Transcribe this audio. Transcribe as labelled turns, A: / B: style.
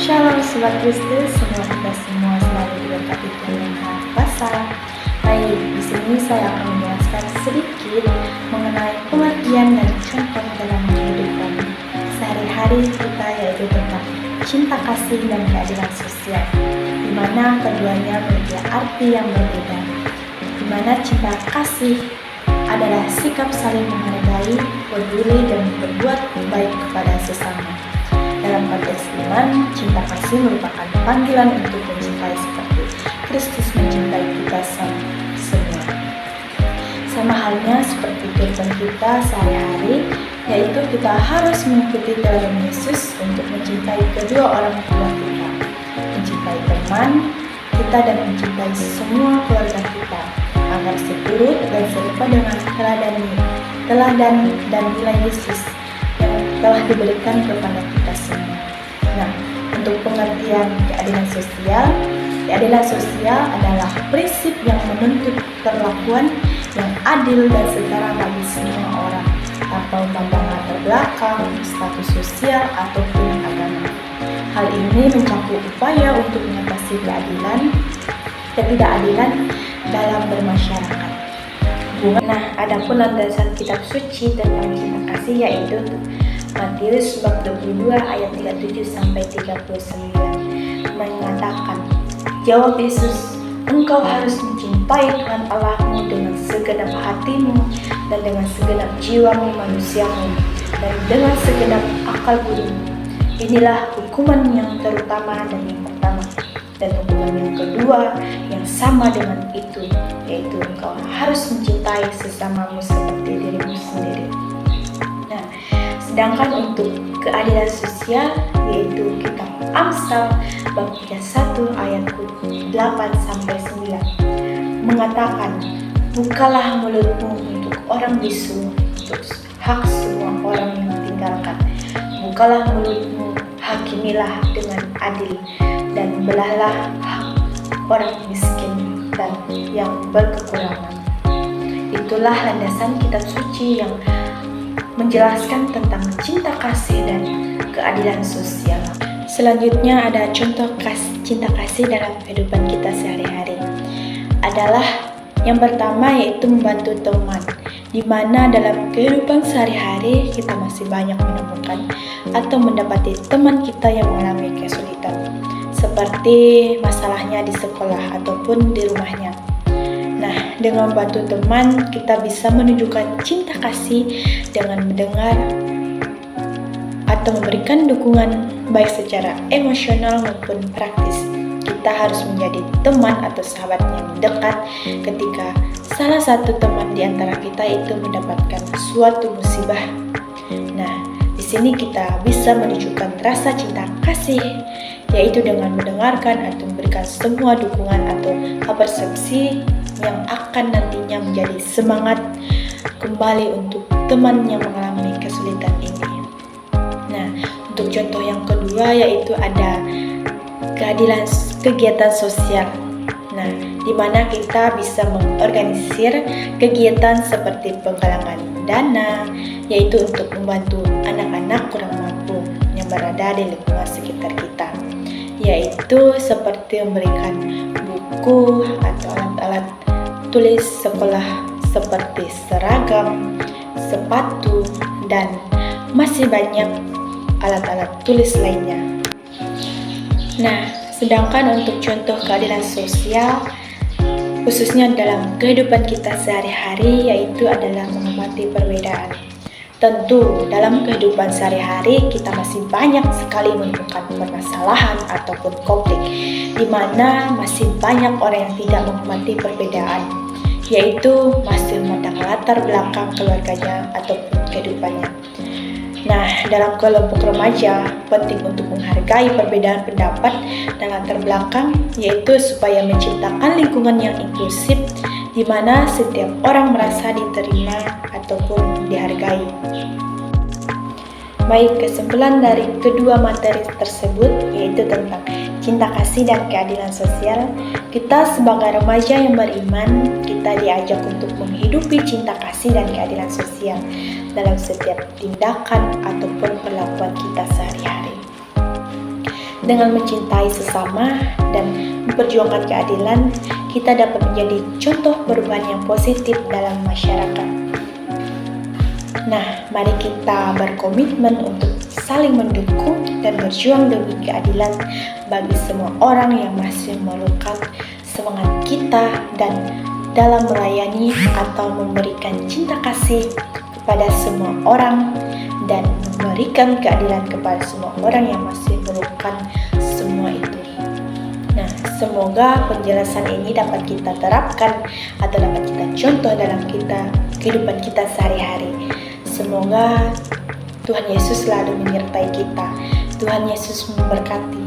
A: Shalom Sobat Kristus, semoga kita semua selalu diberkati Tuhan Yang Maha Kuasa. Baik, di sini saya akan menjelaskan sedikit mengenai pengertian dan contoh dalam kehidupan sehari-hari kita, yaitu tentang cinta kasih dan keadilan sosial, di mana keduanya memiliki arti yang berbeda. Di mana cinta kasih adalah sikap saling menghargai, peduli, dan berbuat baik kepada sesama. Dalam konteks iman, cinta kasih merupakan panggilan untuk mencintai seperti Kristus mencintai kita semua. Sama halnya seperti kehidupan kita sehari-hari, yaitu kita harus mengikuti teladan Yesus untuk mencintai kedua orang tua kita, mencintai teman kita, dan mencintai semua keluarga kita, agar seturut dan serupa dengan teladan dan nilai Yesus yang telah diberikan kepada kita semua. Nah, untuk pengertian keadilan sosial adalah prinsip yang menuntut perlakuan yang adil dan setara bagi semua orang, tanpa memandang latar belakang, status sosial, ataupun agama. Hal ini mencakup upaya untuk mengatasi ketidakadilan dalam bermasyarakat. Nah, adapun landasan kitab suci tentang cinta kasih yaitu Matius bab 22 ayat 37 sampai 39 mengatakan, jawab Yesus, engkau harus mencintai Tuhan Allahmu dengan segenap hatimu dan dengan segenap jiwamu manusiamu dan dengan segenap akal budimu. Inilah hukuman yang terutama dan yang pertama. Dan hukuman yang kedua yang sama dengan itu, yaitu engkau harus mencintai sesamamu seperti dirimu sendiri. Nah, sedangkan untuk keadilan sosial, yaitu kitab Amsal bab 31 ayat 8 sampai 9 mengatakan, bukalah mulutmu untuk orang bisu, untuk hak semua orang yang tinggalkan. Bukalah mulutmu, hakimilah dengan adil, dan belahlah hak orang miskin dan yang berkekurangan. Itulah landasan kitab suci yang menjelaskan tentang cinta kasih dan keadilan sosial. Selanjutnya ada contoh cinta kasih dalam kehidupan kita sehari-hari. Adalah yang pertama yaitu membantu teman, di mana dalam kehidupan sehari-hari kita masih banyak menemukan atau mendapati teman kita yang mengalami kesulitan, seperti masalahnya di sekolah ataupun di rumahnya. Nah, dengan membantu teman, kita bisa menunjukkan cinta kasih dengan mendengar atau memberikan dukungan baik secara emosional maupun praktis. Kita harus menjadi teman atau sahabat yang dekat ketika salah satu teman di antara kita itu mendapatkan suatu musibah. Nah, di sini kita bisa menunjukkan rasa cinta kasih, yaitu dengan mendengarkan atau memberikan semua dukungan atau persepsi yang akan nantinya menjadi semangat kembali untuk teman yang mengalami kesulitan ini. Nah, untuk contoh yang kedua yaitu ada kegiatan sosial. Nah, di mana kita bisa mengorganisir kegiatan seperti penggalangan dana, yaitu untuk membantu anak-anak kurang mampu yang berada di lingkungan sekitar kita, yaitu seperti memberikan buku atau alat-alat tulis sekolah seperti seragam, sepatu, dan masih banyak alat-alat tulis lainnya. Nah, sedangkan untuk contoh keadilan sosial khususnya dalam kehidupan kita sehari-hari yaitu adalah menghormati perbedaan. Tentu dalam kehidupan sehari-hari kita masih banyak sekali menemukan permasalahan ataupun konflik, di mana masih banyak orang yang tidak menghormati perbedaan, yaitu masih memandang latar belakang keluarganya ataupun kehidupannya. Nah, dalam kelompok remaja penting untuk menghargai perbedaan pendapat dan latar belakang, yaitu supaya menciptakan lingkungan yang inklusif di mana setiap orang merasa diterima ataupun dihargai. Baik, kesimpulan dari kedua materi tersebut yaitu tentang cinta kasih dan keadilan sosial. Kita sebagai remaja yang beriman, kita diajak untuk menghidupi cinta kasih dan keadilan sosial dalam setiap tindakan ataupun perlakuan kita sehari-hari. Dengan mencintai sesama dan memperjuangkan keadilan, kita dapat menjadi contoh perubahan yang positif dalam masyarakat. Nah, mari kita berkomitmen untuk saling mendukung dan berjuang demi keadilan bagi semua orang yang masih memerlukan semangat kita dan dalam melayani atau memberikan cinta kasih kepada semua orang dan memberikan keadilan kepada semua orang yang masih memerlukan semua itu. Nah, semoga penjelasan ini dapat kita terapkan atau dapat kita contoh dalam kehidupan kita sehari-hari. Semoga Tuhan Yesus selalu menyertai kita. Tuhan Yesus memberkati.